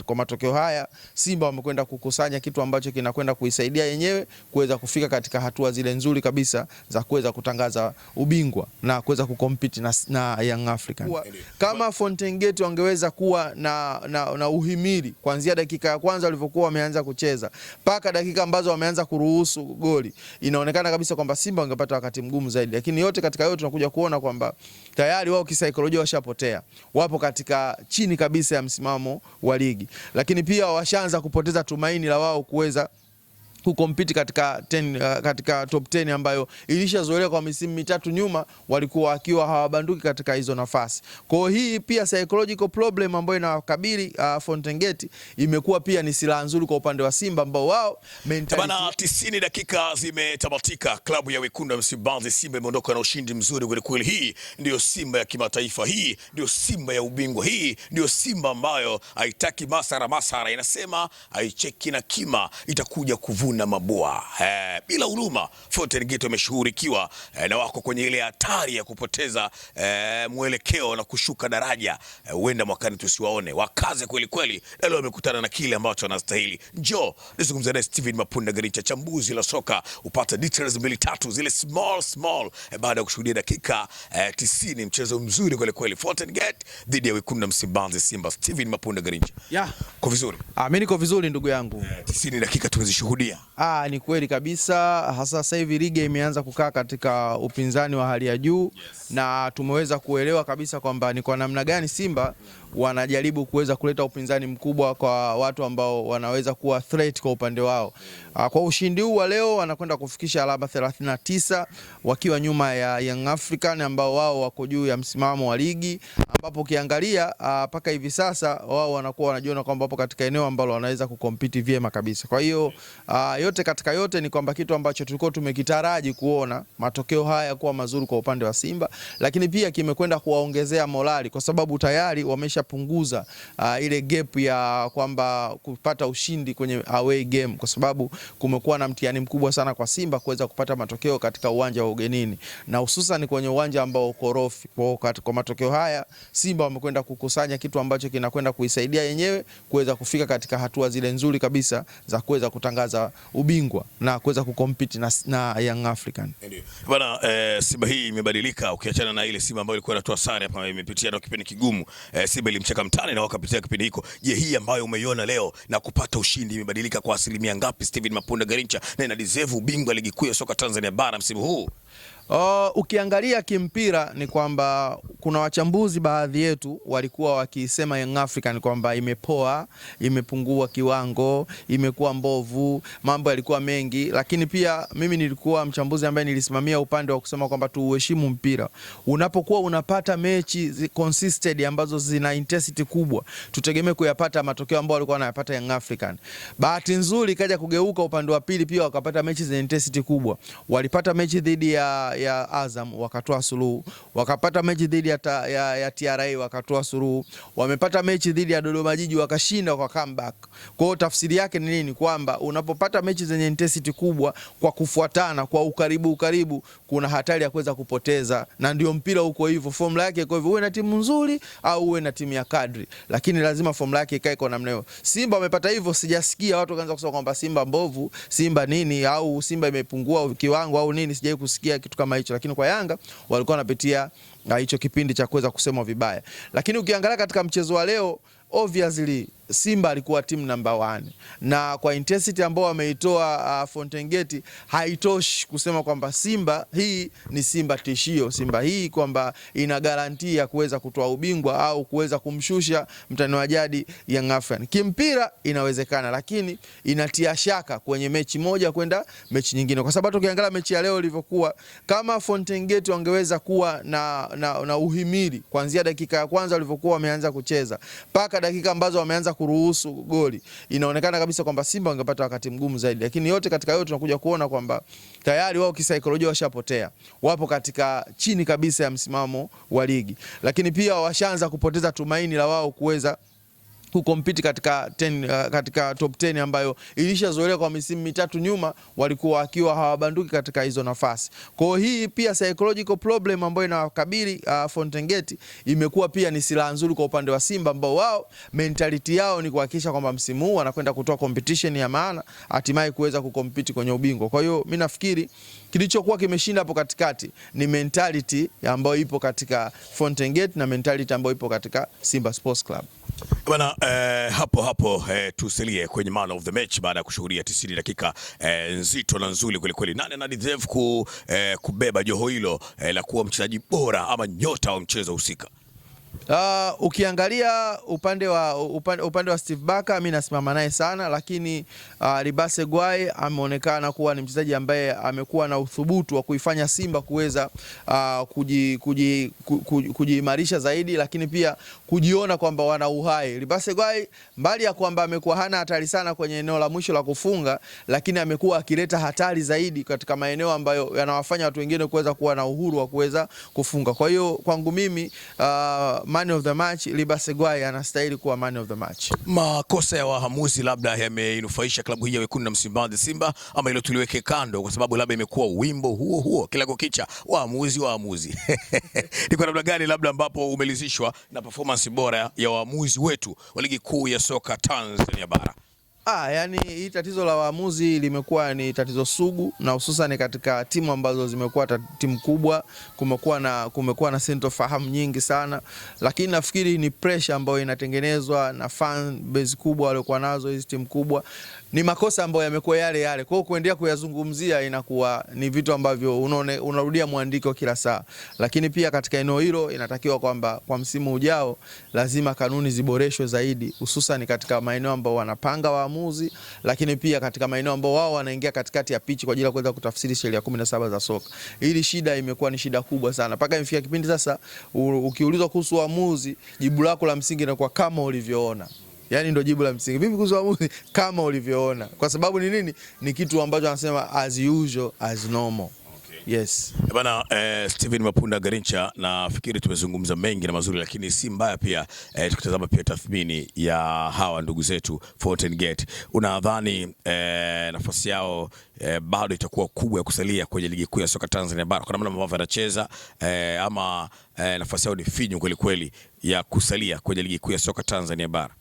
Kwa matokeo haya Simba wamekwenda kukusanya kitu ambacho kinakwenda kuisaidia yenyewe kuweza kufika katika hatua zile nzuri kabisa za kuweza kutangaza ubingwa na kuweza kukompiti na Young African. Kama Fountain Gate wangeweza kuwa na uhimili kuanzia dakika ya kwanza walivyokuwa wameanza kucheza mpaka dakika ambazo wameanza kuruhusu goli, inaonekana kabisa kwamba Simba wangepata wakati mgumu zaidi, lakini yote katika yote tunakuja kuona kwamba tayari wao kisaikolojia washapotea, wapo katika chini kabisa ya msimamo wa ligi, lakini pia washaanza kupoteza tumaini la wao kuweza kukompiti katika top 10 ambayo ilishazoeleka kwa misimu mitatu nyuma walikuwa wakiwa hawabanduki katika hizo nafasi. Kwa hiyo hii pia psychological problem ambayo inawakabili Fountain Gate imekuwa pia ni silaha nzuri kwa upande wa Simba ambao wao mentality. Bana, 90 dakika zimetamatika. Klabu ya Wekundu wa Msimbazi Simba imeondoka na ushindi mzuri kweli kweli. Hii ndio Simba ya kimataifa, hii ndio Simba ya ubingwa, hii ndio Simba ambayo haitaki masara, inasema haicheki na kima, itakuja kuvuna na mabua bila huruma. Fountain Gate wameshughulikiwa na wako kwenye ile hatari ya kupoteza mwelekeo na kushuka daraja. Huenda mwakani tusiwaone, wakaze kweli kweli, na leo wamekutana na kile ambacho wanastahili. Njoo nizungumze na Steven Mapunda Garincha, chambuzi la soka, upata details mbili tatu zile small baada ya kushuhudia dakika 90, mchezo mzuri kweli kweli, Fountain Gate dhidi ya Wekundu wa Msimbazi Simba. Steven Mapunda Garincha, kwa vizuri? Mimi niko vizuri ndugu yangu. 90 dakika tunazishuhudia. Ni kweli kabisa, hasa sasa hivi ligi imeanza kukaa katika upinzani wa hali ya juu, na tumeweza kuelewa kabisa kwamba ni kwa namna gani Simba wanajaribu kuweza kuleta upinzani mkubwa kwa watu ambao wanaweza kuwa threat kwa upande wao. Kwa ushindi huu wa leo wanakwenda kufikisha alama 39 wakiwa nyuma ya Young African ambao wao wako juu ya msimamo wa ligi, ambapo ukiangalia mpaka hivi sasa wao wanakuwa wanajiona kwamba wapo katika eneo ambalo wanaweza kukompiti vyema kabisa. Kwa hiyo yote katika yote ni kwamba kitu ambacho tulikuwa tumekitaraji kuona matokeo haya kuwa mazuri kwa upande wa Simba, lakini pia kimekwenda kuwaongezea morali kwa sababu tayari wameshapunguza ile gap ya kwamba kupata ushindi kwenye away game, kwa sababu kumekuwa na mtihani mkubwa sana kwa Simba kuweza kupata matokeo katika uwanja wa ugenini na hususan kwenye uwanja ambao uko rofi. Kwa matokeo haya Simba wamekwenda kukusanya kitu ambacho kinakwenda kuisaidia yenyewe kuweza kufika katika hatua zile nzuri kabisa za kuweza kutangaza ubingwa na kuweza kukompiti na Young African. Bwana, Simba hii imebadilika, ukiachana na ile Simba ambayo ilikuwa inatoa sare hapa, imepitia na kipindi kigumu. Simba ilimcheka mtani na wakapitia kipindi hiko. Je, hii ambayo umeiona leo na kupata ushindi imebadilika kwa asilimia ngapi, Steven Mapunda Garincha, na ina deserve ubingwa ligi kuu ya soka Tanzania bara msimu huu? Ukiangalia kimpira ni kwamba kuna wachambuzi baadhi yetu walikuwa wakisema Young African kwamba imepoa, imepungua kiwango, imekuwa mbovu, mambo yalikuwa mengi, lakini pia mimi nilikuwa mchambuzi ambaye nilisimamia upande wa kusema kwamba tuheshimu mpira. Unapokuwa unapata mechi consistent ambazo zina intensity kubwa, tutegemee kuyapata matokeo ambayo walikuwa wanayapata Young African. Bahati nzuri kaja kugeuka upande wa pili, pia wakapata mechi zenye intensity kubwa. Walipata mechi dhidi ya Azam wakatoa suluhu, wakapata mechi dhidi ya TRA wakatoa suluhu, wamepata mechi dhidi ya Dodoma Jiji wakashinda kwa comeback. Kwa hiyo tafsiri yake ni nini? Kwamba unapopata mechi zenye intensity kubwa kwa kufuatana, kwa ukaribu, kuna hatari ya kuweza kupoteza, na ndio mpira uko hivyo, formula yake iko hivyo, uwe na timu nzuri au uwe na timu ya kadri, lakini lazima formula yake ikae kwa namna hiyo. Simba wamepata hivyo, sijasikia watu kaanza kusema kwamba Simba mbovu, Simba nini, au Simba imepungua kiwango au nini, sijai kusikia kitu kama hicho. Lakini kwa Yanga walikuwa wanapitia hicho kipindi cha kuweza kusema vibaya. Lakini ukiangalia katika mchezo wa leo, obviously Simba alikuwa timu number 1, na kwa intensity ambao wameitoa Fountain Gate haitoshi kusema kwamba Simba hii ni Simba tishio, Simba hii kwamba ina garantia ya kuweza kutoa ubingwa au kuweza kumshusha mtani wa jadi Young African. Kimpira inawezekana, lakini inatia shaka kwenye mechi moja kwenda mechi nyingine, kwa sababu ukiangalia mechi ya leo ilivyokuwa, kama Fountain Gate wangeweza kuwa na uhimili kuanzia dakika ya kwanza walivyokuwa wameanza kucheza mpaka dakika ambazo wameanza kuruhusu goli, inaonekana kabisa kwamba Simba wangepata wakati mgumu zaidi. Lakini yote katika yote tunakuja kuona kwamba tayari wao kisaikolojia washapotea, wapo katika chini kabisa ya msimamo wa ligi, lakini pia washaanza kupoteza tumaini la wao kuweza kukompiti katika katika top 10 ambayo ilishazoeleka kwa misimu mitatu nyuma, walikuwa wakiwa hawabanduki katika hizo nafasi. Kwa hiyo hii pia psychological problem ambayo inawakabili Fountain Gate imekuwa pia ni silaha nzuri kwa upande wa Simba, ambao wao mentality yao ni kuhakikisha kwamba msimu huu wanakwenda kutoa competition ya maana, hatimaye kuweza kukompiti kwenye ubingwa. Kwa hiyo mimi nafikiri kilichokuwa kimeshinda hapo katikati ni mentality ambayo ipo katika Fountain Gate na mentality ambayo ipo katika Simba Sports Club. Bwana, hapo tusilie kwenye man of the match baada ya kushuhudia 90 dakika nzito na nzuri kweli kweli. Nani ana deserve kubeba joho hilo la kuwa mchezaji bora ama nyota wa mchezo husika? Ukiangalia upande wa Steve Barker, mimi nasimama naye sana, lakini Libase Gwaye ameonekana kuwa ni mchezaji ambaye amekuwa na uthubutu wa kuifanya Simba kuweza kujiimarisha zaidi, lakini pia kujiona kwamba wana uhai. Libase Gwaye mbali ya kwamba amekuwa hana hatari sana kwenye eneo la mwisho la kufunga, lakini amekuwa akileta hatari zaidi katika maeneo ambayo yanawafanya watu wengine kuweza kuwa na uhuru wa kuweza kufunga. Kwa hiyo kwangu mimi man of the match, Libase Gwaye anastahili kuwa man of the match. Makosa ya waamuzi labda yameinufaisha klabu hii ya Wekundu wa Msimbazi Simba, ama hilo tuliweke kando, kwa sababu labda imekuwa wimbo huo kila kukicha waamuzi. Ni kwa namna gani labda ambapo umelizishwa na performance bora ya waamuzi wetu wa ligi kuu ya soka Tanzania bara? Yani hii tatizo la waamuzi limekuwa ni tatizo sugu, na hususan katika timu ambazo zimekuwa timu kubwa, kumekuwa na sintofahamu nyingi sana, lakini nafikiri ni pressure ambayo inatengenezwa na fan base kubwa waliokuwa nazo hizi timu kubwa. Ni makosa ambayo yamekuwa yale. Kwa hiyo kuendelea kuyazungumzia inakuwa ni vitu ambavyo unarudia mwandiko kila saa. Lakini pia katika eneo hilo inatakiwa kwamba kwa msimu ujao lazima kanuni ziboreshwe zaidi, hususan katika maeneo ambayo wanapanga waamuzi, lakini pia katika maeneo ambayo wao wanaingia katikati ya pichi kwa ajili ya kuweza kutafsiri sheria 17 za soka. Hili shida imekuwa ni shida kubwa sana. Paka imefika kipindi sasa ukiulizwa kuhusu waamuzi, jibu lako la msingi inakuwa kama ulivyoona. Yani ndio jibu la msingi. Vipi kuhusu waamuzi? Kama ulivyoona. Kwa sababu ni nini? Ni kitu ambacho anasema as usual as normal. Okay. Yes. Bana, Steven Mapunda Garincha, nafikiri tumezungumza mengi na mazuri, lakini si mbaya pia tukitazama pia tathmini ya hawa ndugu zetu Fountain Gate. Unadhani nafasi yao bado itakuwa kubwa ya kusalia kwenye ligi kuu ya soka Tanzania bara kwa namna ambavyo anacheza, ama nafasi yao ni finyu kweli kweli ya kusalia kwenye ligi kuu ya soka Tanzania bara?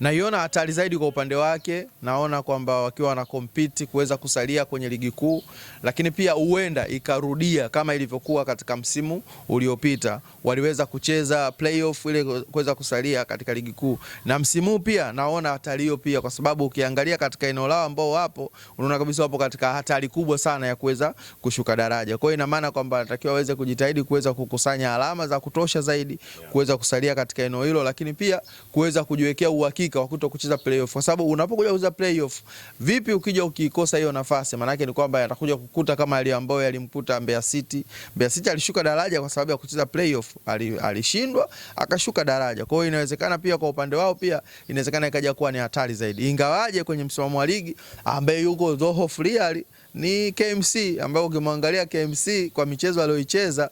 Naiona hatari zaidi kwa upande wake. Naona kwamba wakiwa wana compete kuweza kusalia kwenye ligi kuu, lakini pia huenda ikarudia kama ilivyokuwa katika msimu uliopita, waliweza kucheza playoff ile kuweza kusalia katika ligi kuu. Na msimu pia naona hatari hiyo pia, kwa sababu ukiangalia katika eneo lao ambao wapo, unaona kabisa wapo katika hatari kubwa sana ya kuweza kushuka daraja. Kwa hiyo ina maana kwamba natakiwa waweze kujitahidi kuweza kukusanya alama za kutosha zaidi kuweza kusalia katika eneo hilo, lakini pia kuweza kujiwekea uhakika wa kuto kucheza playoff, kwa sababu unapokuja kucheza playoff, vipi ukija ukikosa hiyo nafasi, maana yake ni kwamba atakuja kukuta kama ile ambayo yalimkuta Mbeya City. Mbeya City alishuka daraja kwa sababu ya kucheza playoff, alishindwa akashuka daraja. Kwa hiyo inawezekana pia kwa upande wao pia inawezekana ikaja kuwa ni hatari zaidi, ingawaje kwenye msimamo wa ligi ambaye yuko Zoho Friari ni KMC, ambao ukimwangalia KMC kwa michezo aliyoicheza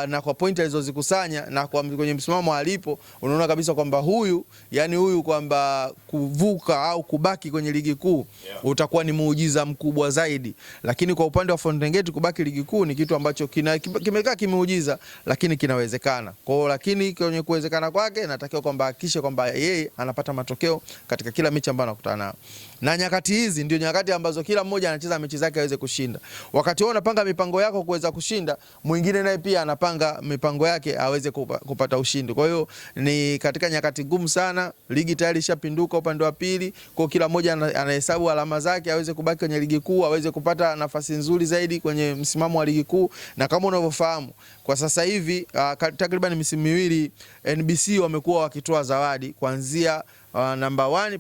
na kwa point alizozikusanya na kwa kwenye msimamo alipo, unaona kabisa kwamba huyu kwamba kuvuka au kubaki kwenye ligi kuu utakuwa ni muujiza mkubwa zaidi. Lakini kwa upande wa Fountain Gate kubaki ligi kuu ni kitu ambacho kimekaa kimeujiza, lakini kinawezekana. Kwa hiyo lakini kwenye kuwezekana kwake natakiwa kwamba hakikishe kwamba yeye anapata matokeo katika kila mechi ambayo anakutana nayo. Na nyakati hizi ndio nyakati ambazo kila mmoja anacheza mechi zake aweze kushinda. Wakati wewe unapanga mipango yako kuweza kushinda, mwingine naye pia anapanga mipango yake aweze kupata ushindi. Kwa hiyo ni katika nyakati ngumu sana, ligi tayari ishapinduka upande wa pili, kwa kila mmoja anahesabu alama zake aweze kubaki kwenye ligi kuu, aweze kupata nafasi nzuri zaidi kwenye msimamo wa ligi kuu. Na kama unavyofahamu kwa sasa hivi takriban misimu miwili NBC wamekuwa wakitoa zawadi kuanzia namba 1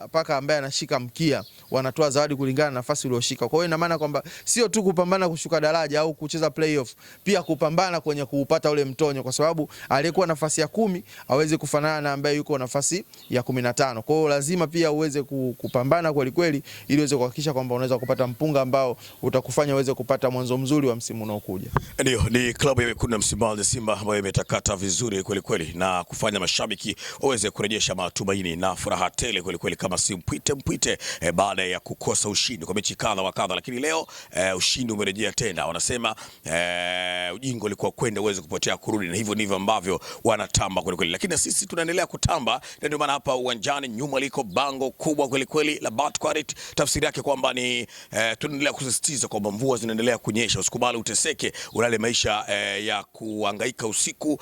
paka ambaye anashika mkia wanatoa zawadi kulingana na nafasi ulioshika. Kwa hiyo ina maana kwamba sio tu kupambana kushuka daraja au kucheza playoff, pia kupambana kwenye kuupata ule mtonyo, kwa sababu aliyekuwa nafasi ya 10 hawezi kufanana na ambaye yuko nafasi ya 15. Kwa hiyo lazima pia uweze kupambana kweli kweli ili uweze kuhakikisha kwamba unaweza kupata mpunga ambao utakufanya uweze kupata mwanzo mzuri wa msimu unaokuja. Ndio, ni klabu ya Wekundu wa Msimbazi Simba ambayo imetakata vizuri kweli kweli na kufanya mashabiki waweze kurejesha matumaini na furaha tele kweli kweli, kama si mpwite baada ya kukosa ushindi kwa mechi kadha wa kadha, lakini leo ushindi umerejea tena. Wanasema ujinga ulikuwa kwenda uweze kupotea kurudi, na hivyo ndivyo ambavyo wanatamba kweli kweli, lakini sisi tunaendelea kutamba, na ndio maana hapa uwanjani nyuma liko bango kubwa kweli kweli la Batquarit. Tafsiri yake kwamba ni tunaendelea kusisitiza kwamba mvua zinaendelea kunyesha, usikubali uteseke, ulale maisha ya kuhangaika usiku,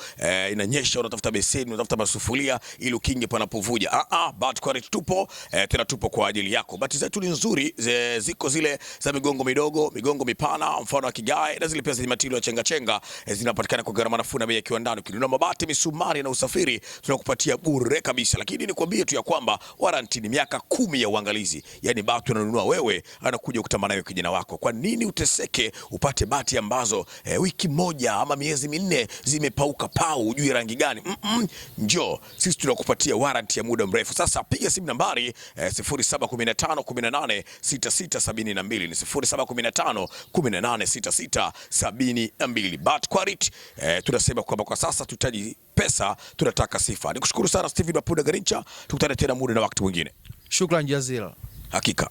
inanyesha unatafuta beseni, unatafuta masufuria ili ukinge panapovuja. Batquarit tupo, tena tupo kwa ajili yako. Bati zetu ni nzuri, ziko zile za migongo midogo, migongo mipana, mfano wa kigae, na zile pia zenye matilo ya chenga zinapatikana kwa gharama nafuu na bei ya kiwandani. Ukinunua mabati, misumari na usafiri tunakupatia bure kabisa. Lakini nikwambie tu ya kwamba warranty ni miaka 10 ya uangalizi. Yaani bati unanunua wewe, anakuja kutamba nayo kijana wako. Kwa nini uteseke upate bati ambazo wiki moja ama miezi 4 zimepauka pau, hujui rangi gani? Njoo, sisi tunakupatia warranty ya muda mrefu. Sasa piga simu nambari 0715186672, ni 0715186672. Batquarit tunasema kwamba kwa sasa tutaji pesa, tunataka sifa. Nikushukuru sana Steven Mapunda Garincha, tukutane tena muda na wakati mwingine. Shukran jazila. Hakika.